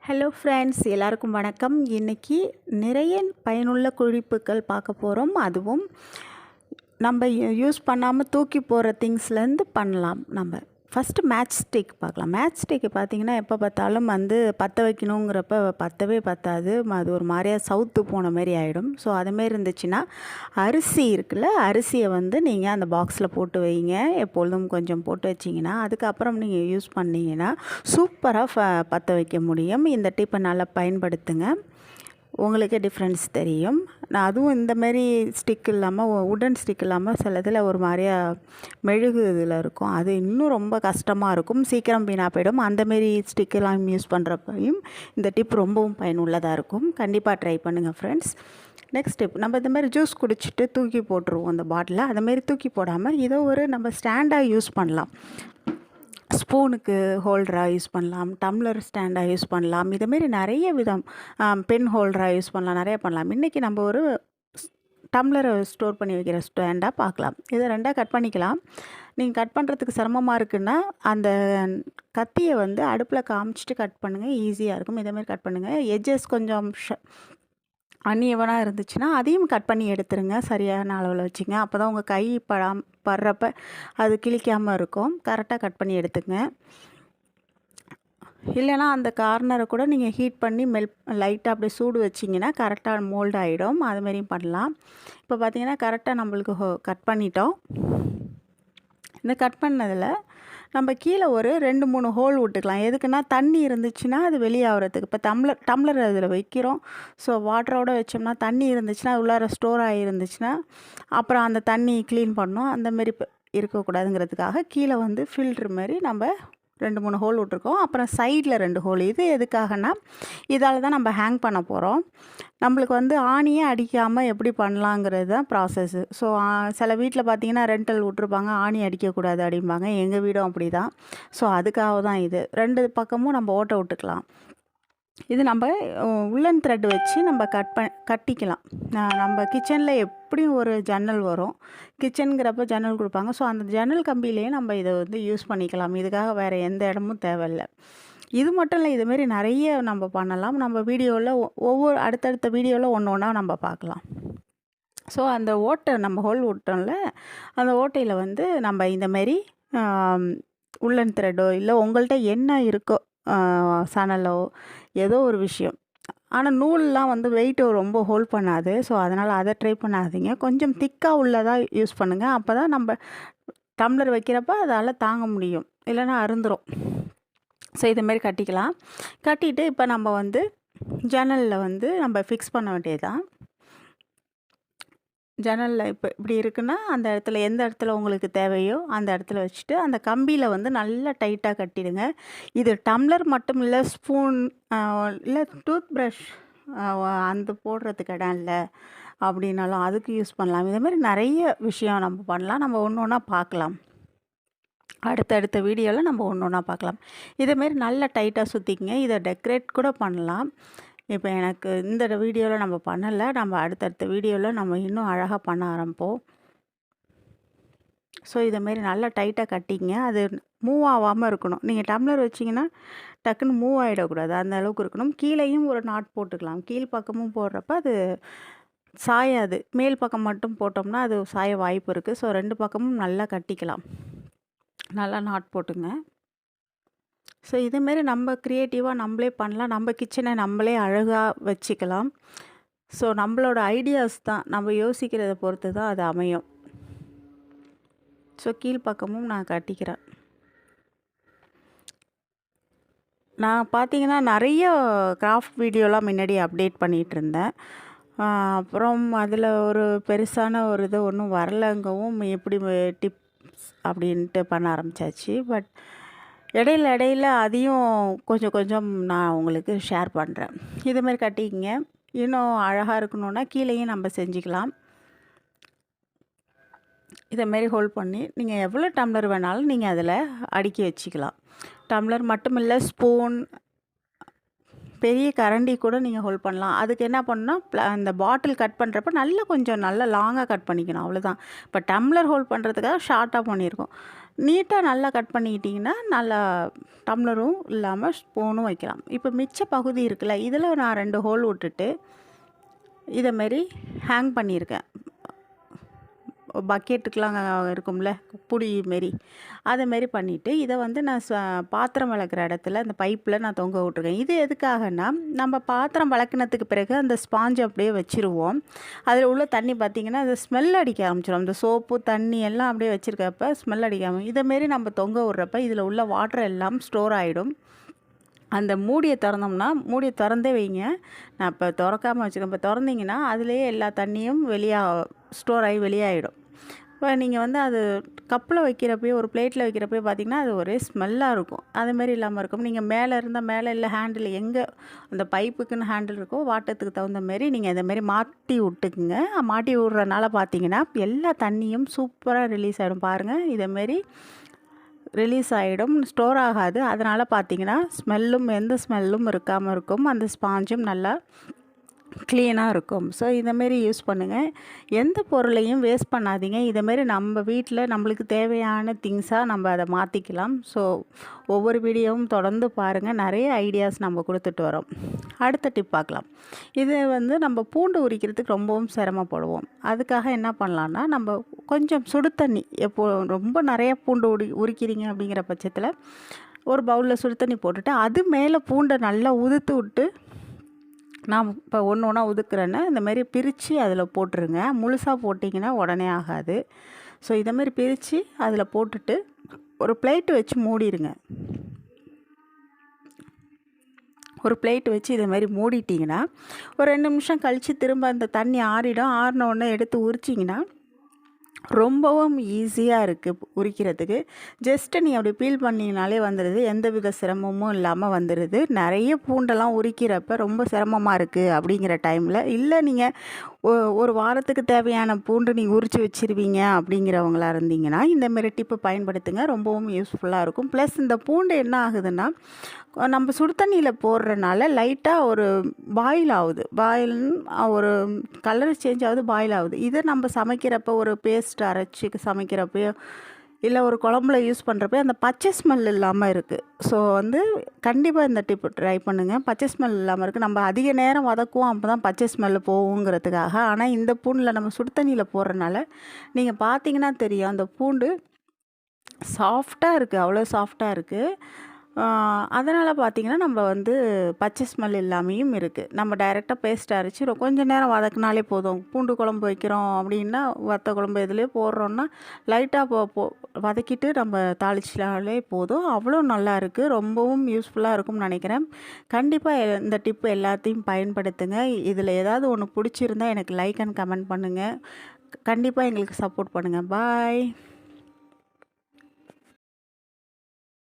Hello friends, எல்லாருக்கும் வணக்கம். இன்றைக்கி நிறைய பயனுள்ள குறிப்புகள் பார்க்க போகிறோம். அதுவும் நம்ம யூஸ் பண்ணாமல் தூக்கி போகிற திங்ஸ்லேருந்து பண்ணலாம். நம்ம ஃபஸ்ட்டு மேட்ச் ஸ்டிக் பார்க்கலாம். மேட்ச் ஸ்டிக்கு பார்த்திங்கன்னா எப்போ பார்த்தாலும் பற்ற வைக்கணுங்கிறப்ப பற்றவே பற்றாது. அது ஒரு மாதிரியா சவுத்து போன மாதிரி ஆகிடும். ஸோ அதுமாரி இருந்துச்சுன்னா அரிசி இருக்குல்ல, அரிசியை நீங்கள் அந்த பாக்ஸில் போட்டு வைங்க. எப்பொழுதும் கொஞ்சம் போட்டு வச்சிங்கன்னா அதுக்கப்புறம் நீங்கள் யூஸ் பண்ணிங்கன்னா சூப்பராக பற்ற வைக்க முடியும். இந்த டிப்பை நல்லா பயன்படுத்துங்க, உங்களுக்கே டிஃப்ரென்ஸ் தெரியும். நான் அதுவும் இந்தமாரி ஸ்டிக் இல்லாமல் உடன் ஸ்டிக் இல்லாமல் சில இதில் ஒரு மாதிரியா மெழுகு இதில் இருக்கும். அது இன்னும் ரொம்ப கஷ்டமாக இருக்கும், சீக்கிரம் வீணாக போயிடும். அந்தமாரி ஸ்டிக்கெல்லாம் யூஸ் பண்ணுறப்பையும் இந்த டிப் ரொம்பவும் பயனுள்ளதாக இருக்கும். கண்டிப்பாக ட்ரை பண்ணுங்கள் ஃப்ரெண்ட்ஸ். நெக்ஸ்ட் டிப், நம்ம இந்த மாதிரி ஜூஸ் குடிச்சிட்டு தூக்கி போட்டுருவோம் அந்த பாட்டிலை. அதுமாரி தூக்கி போடாமல் இதை ஒரு நம்ம ஸ்டாண்டாக யூஸ் பண்ணலாம். ஸ்பூனுக்கு ஹோல்டராக யூஸ் பண்ணலாம், டம்ளர் ஸ்டாண்டாக யூஸ் பண்ணலாம். இதுமாரி நிறைய விதம், பென் ஹோல்டராக யூஸ் பண்ணலாம், நிறைய பண்ணலாம். இன்றைக்கி நம்ம ஒரு டம்ளரை ஸ்டோர் பண்ணி வைக்கிற ஸ்டாண்டாக பார்க்கலாம். இதை ரெண்டாக கட் பண்ணிக்கலாம். நீங்கள் கட் பண்ணுறதுக்கு சிரமமாக இருக்குன்னா அந்த கத்தியை அடுப்பில் காமிச்சிட்டு கட் பண்ணுங்கள், ஈஸியாக இருக்கும். இதேமாரி கட் பண்ணுங்கள். எட்ஜஸ் கொஞ்சம் அன்ஈவனாக இருந்துச்சுன்னா அதையும் கட் பண்ணி எடுத்துருங்க. சரியான அளவில் வச்சுங்க. அப்போ தான் உங்கள் கை படுறப்ப அது கிழிக்காமல் இருக்கும். கரெக்டாக கட் பண்ணி எடுத்துங்க. இல்லைனா அந்த கார்னரை கூட நீங்கள் ஹீட் பண்ணி லைட்டாக அப்படியே சூடு வச்சிங்கன்னா கரெக்டாக மோல்ட் ஆகிடும். அதுமாரியும் பண்ணலாம். இப்போ பார்த்திங்கன்னா கரெக்டாக நம்மளுக்கு கட் பண்ணிட்டோம். இந்த கட் பண்ணதில் நம்ம கீழே ஒரு 2-3 ஹோல் விட்டுக்கலாம். எதுக்குன்னா தண்ணி இருந்துச்சுன்னா அது வெளியாகிறதுக்கு. இப்போ டம்ளர் அதில் வைக்கிறோம். ஸோ வாட்டரோடு வச்சோம்னா தண்ணி இருந்துச்சுன்னா உள்ளார ஸ்டோர் ஆகிருந்துச்சுன்னா அப்புறம் அந்த தண்ணி க்ளீன் பண்ணணும். அந்தமாரி இருக்கக்கூடாதுங்கிறதுக்காக கீழே ஃபில்ட்ரு மாதிரி நம்ம 2-3 ஹோல் விட்ருக்கோம். அப்புறம் சைடில் 2 ஹோல். இது எதுக்காகனா இதால் தான் நம்ம ஹேங் பண்ண போகிறோம். நம்மளுக்கு ஆணியே அடிக்காமல் எப்படி பண்ணலாங்கிறது தான் ப்ராசஸ்ஸு. ஸோ சில வீட்டில் பார்த்திங்கன்னா ரெண்டல் விட்ருப்பாங்க, ஆணி அடிக்கக்கூடாது அப்படிம்பாங்க. எங்கள் வீடும் அப்படி தான். ஸோ அதுக்காக தான் இது. 2 பக்கமும் நம்ம ஓட்டை விட்டுக்கலாம். இது நம்ம உள்ளன் த்ரெட் வச்சு நம்ம கட்டிக்கலாம். நம்ம கிச்சனில் எப்படியும் ஒரு ஜன்னல் வரும். கிச்சனுங்கிறப்ப ஜன்னல் கொடுப்பாங்க. ஸோ அந்த ஜன்னல் கம்பியிலேயே நம்ம இதை யூஸ் பண்ணிக்கலாம். இதுக்காக வேறு எந்த இடமும் தேவையில்லை. இது மட்டும் இல்லை, இதுமாரி நிறைய நம்ம பண்ணலாம். நம்ம வீடியோவில் அடுத்தடுத்த வீடியோவில் ஒன்று ஒன்றா நம்ம பார்க்கலாம். ஸோ அந்த ஓட்டை நம்ம ஹோல் விட்டோம்ல, அந்த ஓட்டையில் நம்ம இந்தமாரி உள்ளன் த்ரெட்டோ இல்லை உங்கள்கிட்ட என்ன இருக்கோ, சணலோ ஏதோ ஒரு விஷயம். ஆனால் நூல்லாம் வெயிட்டு ரொம்ப ஹோல்ட் பண்ணாது. ஸோ அதனால் அதை ட்ரை பண்ணாதீங்க. கொஞ்சம் திக்காக உள்ளதாக யூஸ் பண்ணுங்கள். அப்போ தான் நம்ம டம்ளர் வைக்கிறப்ப அதால் தாங்க முடியும், இல்லைன்னா அருந்துரும். ஸோ இதுமாரி கட்டிக்கலாம். கட்டிட்டு இப்போ நம்ம ஜன்னலில் நம்ம ஃபிக்ஸ் பண்ண வேண்டியதுதான். ஜன்னலில் இப்போ இப்படி இருக்குன்னா அந்த இடத்துல எந்த இடத்துல உங்களுக்கு தேவையோ அந்த இடத்துல வச்சுட்டு அந்த கம்பியில் நல்லா டைட்டாக கட்டிடுங்க. இது டம்ளர் மட்டும் இல்லை, ஸ்பூன் இல்லை டூத் ப்ரஷ் அந்த போடுறதுக்கு இடம் இல்லை அப்படின்னாலும் அதுக்கு யூஸ் பண்ணலாம். இதேமாதிரி நிறைய விஷயம் நம்ம பண்ணலாம். நம்ம ஒன்று ஒன்றா பார்க்கலாம். அடுத்தடுத்த வீடியோவில் நம்ம ஒன்று ஒன்றா பார்க்கலாம். இதேமாரி நல்லா டைட்டாக சுற்றிக்கிங்க. இதை டெக்கரேட் கூட பண்ணலாம். இப்போ எனக்கு இந்த வீடியோவில் நம்ம பண்ணலை. நம்ம அடுத்தடுத்த வீடியோவில் நம்ம இன்னும் அழகாக பண்ண ஆரம்பிப்போம். ஸோ இதேமாரி நல்லா டைட்டாக கட்டிங்க. அது மூவ் ஆகாமல் இருக்கணும். நீங்கள் டம்ளர் வச்சிங்கன்னா டக்குன்னு மூவ் ஆகிடக்கூடாது, அந்த அளவுக்கு இருக்கணும். கீழேயும் ஒரு நாட் போட்டுக்கலாம். கீழ் பக்கமும் போடுறப்ப அது சாயாது. மேல் பக்கம் மட்டும் போட்டோம்னா அது சாய வாய்ப்பு இருக்குது. ஸோ 2 பக்கமும் நல்லா கட்டிக்கலாம். நல்லா நாட் போட்டுங்க. ஸோ இதுமாரி நம்ம க்ரியேட்டிவாக நம்மளே பண்ணலாம். நம்ம கிச்சனை நம்மளே அழகாக வச்சுக்கலாம். ஸோ நம்மளோட ஐடியாஸ் தான், நம்ம யோசிக்கிறத பொறுத்து தான் அது அமையும். ஸோ கீழ்ப்பக்கமும் நான் கட்டிக்கிறேன். நான் பார்த்திங்கன்னா நிறைய கிராஃப்ட் வீடியோலாம் முன்னாடி அப்டேட் பண்ணிகிட்டு இருந்தேன். அப்புறம் அதில் ஒரு பெருசான ஒரு இது ஒன்றும் வரலங்கவும் எப்படி டிப்ஸ் அப்படின்ட்டு பண்ண ஆரம்பித்தாச்சு. பட் இடையில அதையும் கொஞ்சம் கொஞ்சம் நான் உங்களுக்கு ஷேர் பண்ணுறேன். இதுமாரி கட்டிக்கிங்க. இன்னும் அழகாக இருக்கணுன்னா கீழேயும் நம்ம செஞ்சுக்கலாம். இதேமாரி ஹோல்ட் பண்ணி நீங்கள் எவ்வளோ டம்ளர் வேணாலும் நீங்கள் அதில் அடுக்கி வச்சுக்கலாம். டம்ளர் மட்டும் இல்லை, ஸ்பூன், பெரிய கரண்டி கூட நீங்கள் ஹோல்ட் பண்ணலாம். அதுக்கு என்ன பண்ணணும்னா அந்த பாட்டில் கட் பண்ணுறப்ப கொஞ்சம் நல்லா லாங்காக கட் பண்ணிக்கணும், அவ்வளோதான். இப்போ டம்ளர் ஹோல்ட் பண்ணுறதுக்காக ஷார்ட்டாக பண்ணியிருக்கோம். நீட்டாக நல்லா கட் பண்ணிக்கிட்டிங்கன்னா நல்லா டம்ளரும் இல்லாமல் ஸ்பூனும் வைக்கலாம். இப்போ மிச்ச பகுதி இருக்குல்ல, இதில் நான் 2 ஹோல் விட்டுட்டு இதேமாரி ஹேங் பண்ணியிருக்கேன். பக்கெட்டுக்கெலாம் இருக்கும்ல புடி மாரி, அதேமாரி பண்ணிவிட்டு இதை வந்து நான் பாத்திரம் விளக்குற இடத்துல அந்த பைப்பில் நான் தொங்க விட்ருக்கேன். இது எதுக்காகனா, நம்ம பாத்திரம் விளக்குனதுக்கு பிறகு அந்த ஸ்பாஞ்ச் அப்படியே வச்சுருவோம். அதில் உள்ள தண்ணி பார்த்திங்கன்னா அது ஸ்மெல் அடிக்க ஆரம்பிச்சிடும். அந்த சோப்பு தண்ணி எல்லாம் அப்படியே வச்சுருக்கப்ப ஸ்மெல் அடிக்காமல் இதேமாரி நம்ம தொங்க விட்றப்ப இதில் உள்ள வாட்டர் எல்லாம் ஸ்டோர் ஆகிடும். அந்த மூடியை திறந்தோம்னா, மூடியை திறந்தே வைங்க. நான் இப்போ திறக்காமல் வச்சுருக்கேன். இப்போ திறந்தீங்கன்னா அதுலேயே எல்லா தண்ணியும் ஸ்டோர் ஆகி வெளியாகிடும். இப்போ நீங்கள் வந்து அது கப்பில் வைக்கிறப்பயே ஒரு பிளேட்டில் வைக்கிறப்பயே பார்த்திங்கன்னா அது ஒரே ஸ்மெல்லாக இருக்கும். அதுமாரி இல்லாமல் இருக்கும். நீங்கள் மேலே இருந்தால் மேலே இல்லை ஹேண்டில் எங்கே அந்த பைப்புக்குன்னு ஹேண்டில் இருக்கோ வாட்டத்துக்கு தகுந்த மாரி நீங்கள் இந்தமாரி மாட்டி விட்டுக்குங்க. மாட்டி விட்றனால பார்த்திங்கன்னா எல்லா தண்ணியும் சூப்பராக ரிலீஸ் ஆகிடும். பாருங்கள், இதேமாரி ரிலீஸ் ஆகிடும், ஸ்டோர் ஆகாது. அதனால் பார்த்திங்கன்னா எந்த ஸ்மெல்லும் இருக்காமல் இருக்கும். அந்த ஸ்பாஞ்சும் நல்லா க்ளீனாக இருக்கும். ஸோ இந்தமாரி யூஸ் பண்ணுங்கள். எந்த பொருளையும் வேஸ்ட் பண்ணாதீங்க. இதேமாரி நம்ம வீட்டில் நம்மளுக்கு தேவையான திங்ஸாக நம்ம அதை மாற்றிக்கலாம். ஸோ ஒவ்வொரு வீடியோவும் தொடர்ந்து பாருங்கள். நிறைய ஐடியாஸ் நம்ம கொடுத்துட்டு வரோம். அடுத்த டிப் பார்க்கலாம். இது வந்து நம்ம பூண்டு உரிக்கிறதுக்கு ரொம்பவும் சிரமப்படுவோம். அதுக்காக என்ன பண்ணலான்னா, நம்ம கொஞ்சம் சுடு தண்ணி ரொம்ப நிறைய பூண்டு உரிக்கிறீங்க அப்படிங்கிற பட்சத்தில் ஒரு பவுலில் சுடு தண்ணி போட்டுட்டு அது மேலே பூண்டை நல்லா உதுத்து விட்டு, நான் இப்போ ஒன்று ஒன்றா உதுக்குறேன்னா இந்தமாரி பிரித்து அதில் போட்டுருங்க. முழுசாக போட்டிங்கன்னா உடனே ஆகாது. ஸோ இதேமாரி பிரித்து அதில் போட்டுட்டு ஒரு பிளேட்டு வச்சு மூடிடுங்க. ஒரு பிளேட் வச்சு இதேமாரி மூடிட்டிங்கன்னா ஒரு 2 நிமிஷம் கழித்து திரும்ப அந்த தண்ணி ஆறிடும். ஆறின உடனே எடுத்து உரிச்சிங்கன்னா ரொம்பவும் ஈஸியாக இருக்குது உரிக்கிறதுக்கு. ஜஸ்ட்டு நீங்கள் அப்படி பீல் பண்ணிங்கனாலே வந்துடுது. எந்த வித சிரமமும் இல்லாமல் வந்துடுது. நிறைய பூண்டெல்லாம் உரிக்கிறப்ப ரொம்ப சிரமமாக இருக்குது அப்படிங்கிற டைமில், இல்லை நீங்கள் ஒரு வாரத்துக்கு தேவையான பூண்டு நீங்கள் உரித்து வச்சுருவீங்க அப்படிங்கிறவங்களா இருந்தீங்கன்னா இந்தமாரி டிப்பு பயன்படுத்துங்க. ரொம்பவும் யூஸ்ஃபுல்லாக இருக்கும். ப்ளஸ் இந்த பூண்டு என்ன ஆகுதுன்னா, நம்ம சுடு தண்ணியில் போடுறனால லைட்டாக ஒரு பாயில் ஆகுது. ஒரு கலர் சேஞ்ச் ஆகுது, பாயில் ஆகுது. இதை நம்ம சமைக்கிறப்போ ஒரு பேஸ்ட் அரைச்சி சமைக்கிறப்போ இல்லை ஒரு குழம்புல யூஸ் பண்ணுறப்ப அந்த பச்சை ஸ்மெல் இல்லாமல் இருக்குது. ஸோ வந்து கண்டிப்பாக இந்த டிப்பு ட்ரை பண்ணுங்கள். பச்சை ஸ்மெல் இல்லாமல் இருக்குது. நம்ம அதிக நேரம் வதக்குவோம், அப்போ தான் பச்சை ஸ்மெல்லு போகுங்கிறதுக்காக. ஆனால் இந்த பூண்டில் நம்ம சுடு தண்ணியில் போடுறனால நீங்கள் பார்த்தீங்கன்னா தெரியும், அந்த பூண்டு சாஃப்டாக இருக்குது, அவ்வளோ சாஃப்டாக இருக்குது. அதனால் பார்த்திங்கன்னா நம்ம வந்து பச்சை ஸ்மெல் இல்லாமையும் இருக்குது. நம்ம டைரெக்டாக பேஸ்ட் அரைச்சி கொஞ்சம் நேரம் வதக்கினாலே போதும். பூண்டு குழம்பு வைக்கிறோம் அப்படின்னா, வத்த குழம்பு எதுலேயே போடுறோன்னா லைட்டாக வதக்கிட்டு நம்ம தாளிச்சினாலே போதும். அவ்வளோ நல்லா இருக்குது. ரொம்பவும் யூஸ்ஃபுல்லாக இருக்கும்னு நினைக்கிறேன். கண்டிப்பாக இந்த டிப்பு எல்லாத்தையும் பயன்படுத்துங்க. இதில் ஏதாவது ஒன்று பிடிச்சிருந்தா எனக்கு லைக் அண்ட் கமெண்ட் பண்ணுங்கள். கண்டிப்பாக எங்களுக்கு சப்போர்ட் பண்ணுங்கள். பாய்.